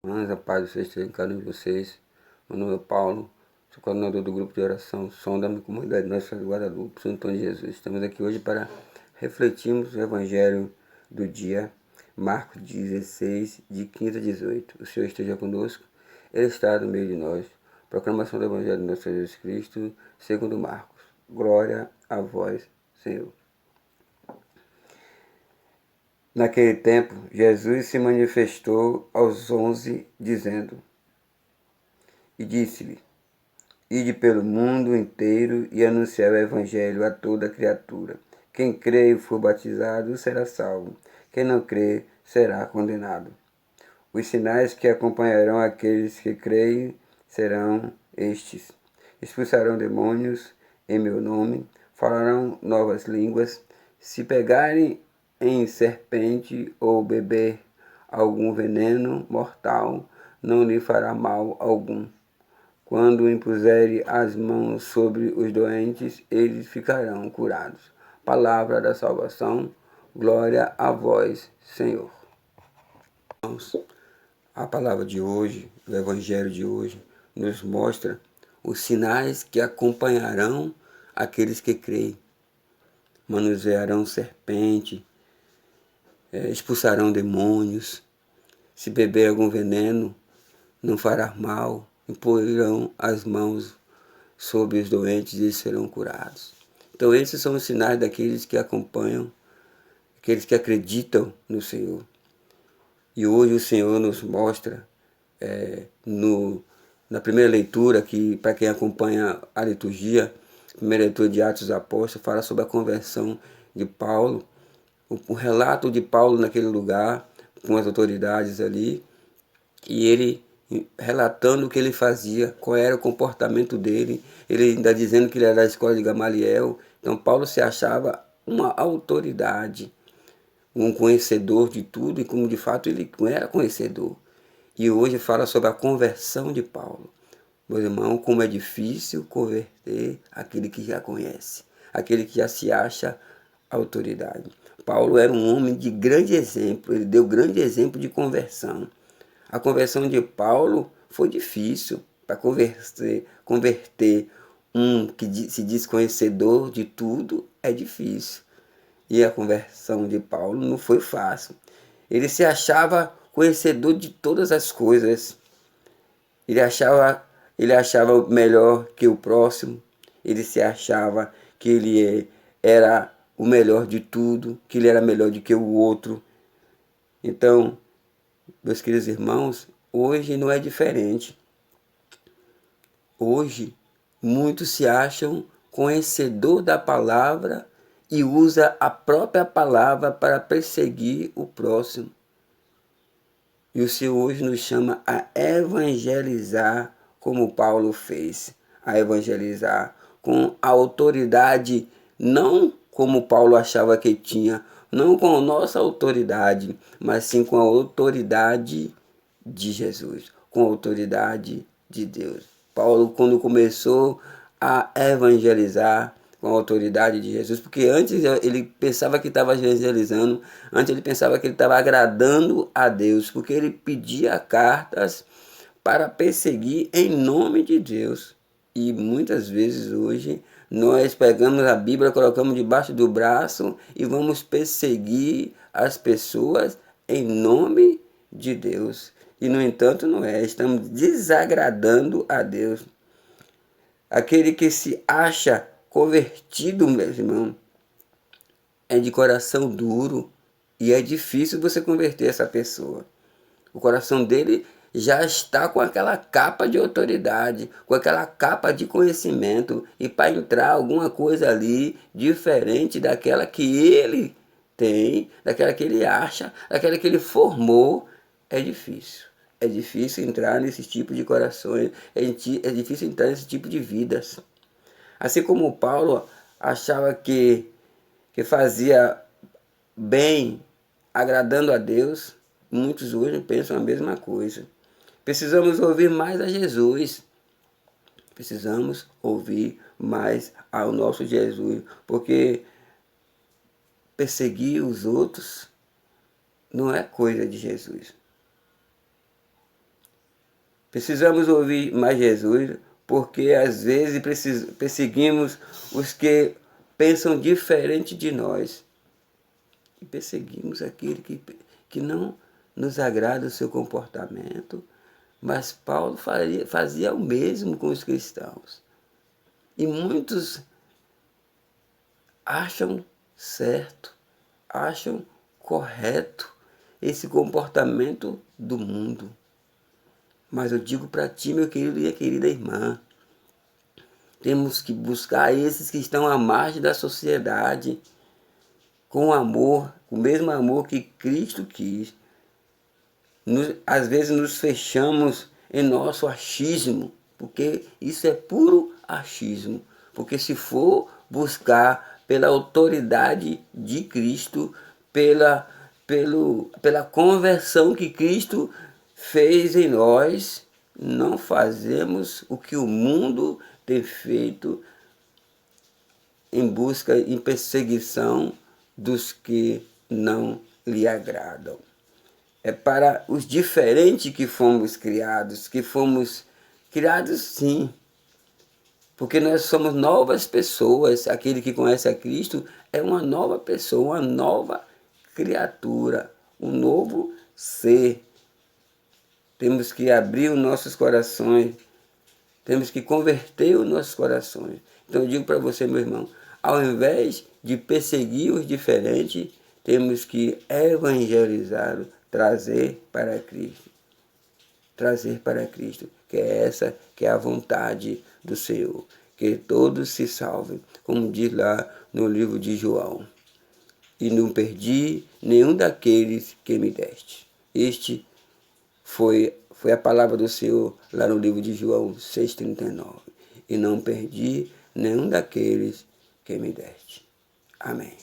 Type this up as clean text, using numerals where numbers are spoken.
Irmãs, a paz do Senhor esteja em cada um de vocês. Meu nome é Paulo, sou coordenador do grupo de oração Som da minha comunidade Nossa Senhora de Guadalupe, Santo Antônio de Jesus. Estamos aqui hoje para refletirmos o Evangelho do dia, Marcos 16, de 15 a 18. O Senhor esteja conosco, Ele está no meio de nós. Proclamação do Evangelho de nosso Senhor Jesus Cristo, segundo Marcos. Glória a vós, Senhor. Naquele tempo, Jesus se manifestou aos 11, dizendo, e disse-lhe, ide pelo mundo inteiro e anunciar o Evangelho a toda criatura. Quem crê e for batizado será salvo. Quem não crê será condenado. Os sinais que acompanharão aqueles que creem serão estes. Expulsarão demônios em meu nome, falarão novas línguas. Se pegarem em serpente ou beber algum veneno mortal, não lhe fará mal algum. Quando impuserem as mãos sobre os doentes, eles ficarão curados. Palavra da salvação, glória a vós, Senhor. A palavra de hoje, o Evangelho de hoje, nos mostra os sinais que acompanharão aqueles que creem. Manusearão serpente, expulsarão demônios. Se beber algum veneno, não fará mal. Imporão as mãos sobre os doentes e eles serão curados. Então esses são os sinais daqueles que acompanham, aqueles que acreditam no Senhor. E hoje o Senhor nos mostra, na primeira leitura, que para quem acompanha a liturgia, a primeira leitura de Atos dos Apóstolos, fala sobre a conversão de Paulo, o relato de Paulo naquele lugar, com as autoridades ali, e ele relatando o que ele fazia, qual era o comportamento dele, ele ainda dizendo que ele era da escola de Gamaliel. Então Paulo se achava uma autoridade, um conhecedor de tudo, e como de fato ele era conhecedor. E hoje fala sobre a conversão de Paulo. Meu irmão, como é difícil converter aquele que já conhece, aquele que já se acha autoridade. Paulo era um homem de grande exemplo, ele deu grande exemplo de conversão. A conversão de Paulo foi difícil para converter um que se diz conhecedor de tudo, é difícil. E a conversão de Paulo não foi fácil. Ele se achava conhecedor de todas as coisas. Ele achava melhor que o próximo. Ele se achava que ele era o melhor de tudo, que ele era melhor do que o outro. Então, meus queridos irmãos, hoje não é diferente. Hoje, muitos se acham conhecedor da palavra e usa a própria palavra para perseguir o próximo. E o Senhor hoje nos chama a evangelizar como Paulo fez, a evangelizar com a autoridade, não como Paulo achava que tinha, não com a nossa autoridade, mas sim com a autoridade de Jesus, com a autoridade de Deus. Paulo, quando começou a evangelizar com a autoridade de Jesus, porque antes ele pensava que estava evangelizando, antes ele pensava que ele estava agradando a Deus, porque ele pedia cartas para perseguir em nome de Deus. E muitas vezes hoje nós pegamos a Bíblia, colocamos debaixo do braço e vamos perseguir as pessoas em nome de Deus. E no entanto não é, estamos desagradando a Deus. Aquele que se acha convertido, meu irmão, é de coração duro e é difícil você converter essa pessoa. O coração dele já está com aquela capa de autoridade, com aquela capa de conhecimento, e para entrar alguma coisa ali diferente daquela que ele tem, daquela que ele acha, daquela que ele formou, é difícil. É difícil entrar nesse tipo de corações, é difícil entrar nesse tipo de vidas. Assim como Paulo achava que fazia bem, agradando a Deus, muitos hoje pensam a mesma coisa. Precisamos ouvir mais a Jesus. Precisamos ouvir mais ao nosso Jesus, porque perseguir os outros não é coisa de Jesus. Precisamos ouvir mais Jesus, porque às vezes perseguimos os que pensam diferente de nós. E perseguimos aquele que não nos agrada o seu comportamento. Mas Paulo fazia o mesmo com os cristãos. E muitos acham certo, acham correto esse comportamento do mundo. Mas eu digo para ti, meu querido e querida irmã, temos que buscar esses que estão à margem da sociedade, com amor, com o mesmo amor que Cristo quis. Às vezes nos fechamos em nosso achismo, porque isso é puro achismo. Porque se for buscar pela autoridade de Cristo, pela conversão que Cristo fez em nós, não fazemos o que o mundo tem feito em busca, em perseguição dos que não lhe agradam. É para os diferentes que fomos criados sim, porque nós somos novas pessoas. Aquele que conhece a Cristo é uma nova pessoa, uma nova criatura, um novo ser. Temos que abrir os nossos corações, temos que converter os nossos corações. Então eu digo para você, meu irmão, ao invés de perseguir os diferentes, temos que evangelizar, trazer para Cristo. Trazer para Cristo, que é essa que é a vontade do Senhor. Que todos se salvem, como diz lá no livro de João. E não perdi nenhum daqueles que me deste. Este foi a palavra do Senhor lá no livro de João 6,39. E não perdi nenhum daqueles que me deste. Amém.